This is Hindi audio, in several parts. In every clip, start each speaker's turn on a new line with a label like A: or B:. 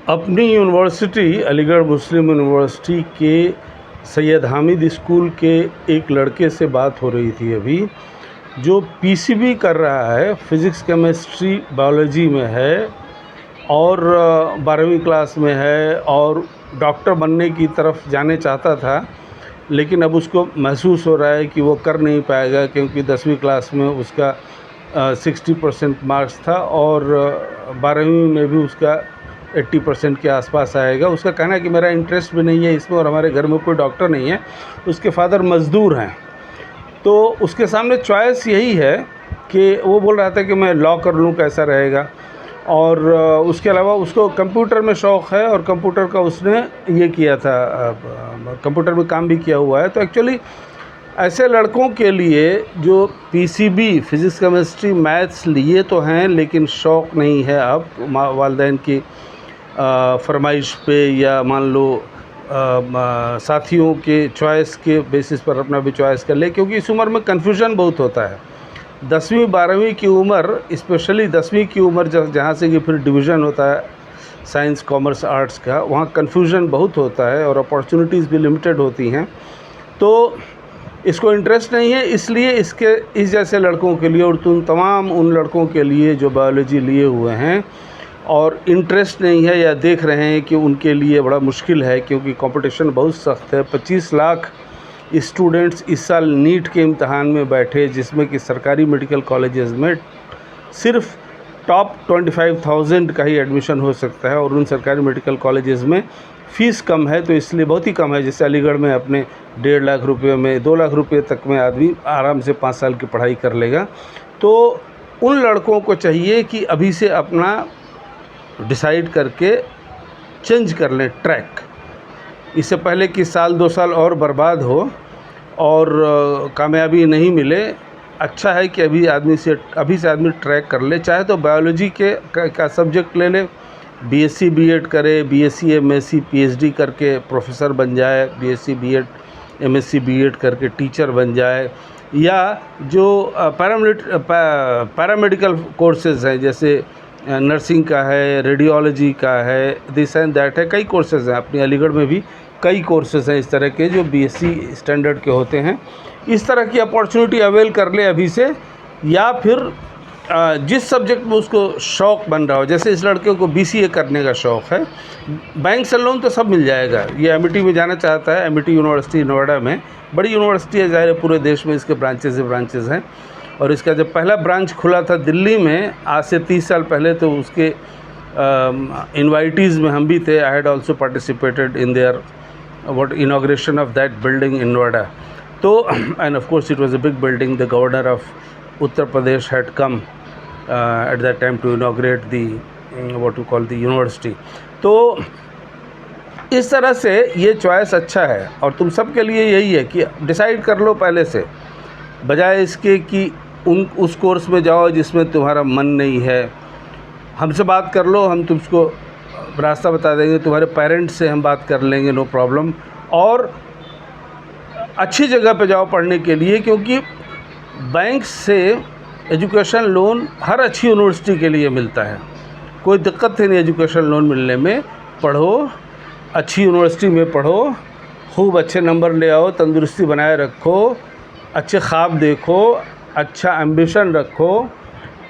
A: अपनी यूनिवर्सिटी अलीगढ़ मुस्लिम यूनिवर्सिटी के सैयद हामिद स्कूल के एक लड़के से बात हो रही थी अभी, जो पीसीबी कर रहा है, फिज़िक्स केमिस्ट्री बायोलॉजी में है और 12वीं क्लास में है और डॉक्टर बनने की तरफ जाने चाहता था, लेकिन अब उसको महसूस हो रहा है कि वो कर नहीं पाएगा क्योंकि 10वीं क्लास में उसका 60% मार्क्स था और 12वीं में भी उसका 80% के आसपास आएगा। उसका कहना है कि मेरा इंटरेस्ट भी नहीं है इसमें और हमारे घर में कोई डॉक्टर नहीं है, उसके फादर मज़दूर हैं। तो उसके सामने चॉइस यही है कि वो बोल रहा था कि मैं लॉ कर लूँ, कैसा रहेगा। और उसके अलावा उसको कंप्यूटर में शौक़ है और कंप्यूटर का उसने ये किया था, कंप्यूटर में काम भी किया हुआ है। तो एक्चुअली ऐसे लड़कों के लिए जो पीसीबी फिज़िक्स केमिस्ट्री मैथ्स लिए तो हैं लेकिन शौक़ नहीं है, अब वालिदैन की फरमाइश पे या मान लो साथियों के चॉइस के बेसिस पर अपना भी चॉइस कर ले, क्योंकि इस उम्र में कन्फ्यूजन बहुत होता है। 10वीं 12वीं की उम्र, स्पेशली 10वीं की उम्र जहाँ से कि फिर डिवीज़न होता है साइंस कॉमर्स आर्ट्स का, वहाँ कन्फ्यूजन बहुत होता है और अपॉर्चुनिटीज़ भी लिमिटेड होती हैं। तो इसको इंटरेस्ट नहीं है, इसलिए इस जैसे लड़कों के लिए और तमाम उन लड़कों के लिए जो बायोलॉजी लिए हुए हैं और इंटरेस्ट नहीं है या देख रहे हैं कि उनके लिए बड़ा मुश्किल है क्योंकि कंपटीशन बहुत सख्त है। 25 लाख स्टूडेंट्स इस साल नीट के इम्तहान में बैठे, जिसमें कि सरकारी मेडिकल कॉलेजेस में सिर्फ टॉप 25,000 का ही एडमिशन हो सकता है और उन सरकारी मेडिकल कॉलेजेस में फ़ीस कम है, तो इसलिए बहुत ही कम है। जैसे अलीगढ़ में अपने 1.5 लाख रुपये में 2 लाख रुपये तक में आदमी आराम से 5 साल की पढ़ाई कर लेगा। तो उन लड़कों को चाहिए कि अभी से अपना डिसाइड करके चेंज कर लें ट्रैक, इससे पहले कि साल 2 साल और बर्बाद हो और कामयाबी नहीं मिले। अच्छा है कि अभी से आदमी ट्रैक कर ले, चाहे तो बायोलॉजी का सब्जेक्ट ले ले, बीएससी बीएड करे, बीएससी एमएससी पीएचडी करके प्रोफेसर बन जाए, बीएससी बीएड एमएससी बीएड करके टीचर बन जाए, या जो पैरामेडिकल कोर्सेज़ हैं जैसे नर्सिंग का है, रेडियोलॉजी का है, दिस एंड दैट है, कई कोर्सेज़ हैं। अपनी अलीगढ़ में भी कई कोर्सेज़ हैं इस तरह के जो बीएससी स्टैंडर्ड के होते हैं। इस तरह की अपॉर्चुनिटी अवेल कर ले अभी से, या फिर जिस सब्जेक्ट में उसको शौक़ बन रहा हो। जैसे इस लड़के को बीसीए करने का शौक़ है, बैंक से लोन तो सब मिल जाएगा। ये एमिटी में जाना चाहता है, एमिटी यूनिवर्सिटी नोएडा में, बड़ी यूनिवर्सिटी है, ज़ाहिर है पूरे देश में इसके ब्रांचेज़ हैं। और इसका जब पहला ब्रांच खुला था दिल्ली में आज से 30 साल पहले, तो उसके इन्वाइटीज़ में हम भी थे। I had also participated in their inauguration of that building in Noida. तो and of course it was a big building. The governor of Uttar Pradesh had come at that time to inaugurate the what you call the university। तो इस तरह से ये चॉइस अच्छा है और तुम सब के लिए यही है कि डिसाइड कर लो पहले से, बजाय इसके कि उस कोर्स में जाओ जिसमें तुम्हारा मन नहीं है। हमसे बात कर लो, हम तुमको रास्ता बता देंगे, तुम्हारे पेरेंट्स से हम बात कर लेंगे, नो प्रॉब्लम। और अच्छी जगह पे जाओ पढ़ने के लिए, क्योंकि बैंक से एजुकेशन लोन हर अच्छी यूनिवर्सिटी के लिए मिलता है, कोई दिक्कत नहीं एजुकेशन लोन मिलने में। पढ़ो, अच्छी यूनिवर्सिटी में पढ़ो, खूब अच्छे नंबर ले आओ, तंदुरुस्ती बनाए रखो, अच्छे ख्वाब देखो, अच्छा एम्बिशन रखो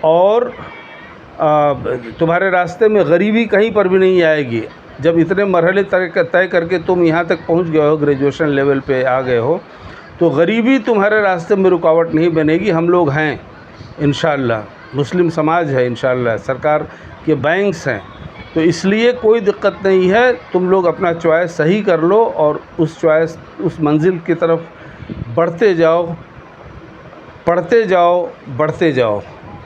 A: और तुम्हारे रास्ते में गरीबी कहीं पर भी नहीं आएगी। जब इतने मरहले तय करके तुम यहाँ तक पहुँच गए हो, ग्रेजुएशन लेवल पे आ गए हो, तो गरीबी तुम्हारे रास्ते में रुकावट नहीं बनेगी। हम लोग हैं इंशाअल्लाह, मुस्लिम समाज है इंशाअल्लाह, सरकार के बैंक्स हैं, तो इसलिए कोई दिक्कत नहीं है। तुम लोग अपना चॉइस सही कर लो और उस मंजिल की तरफ बढ़ते जाओ, पढ़ते जाओ, बढ़ते जाओ।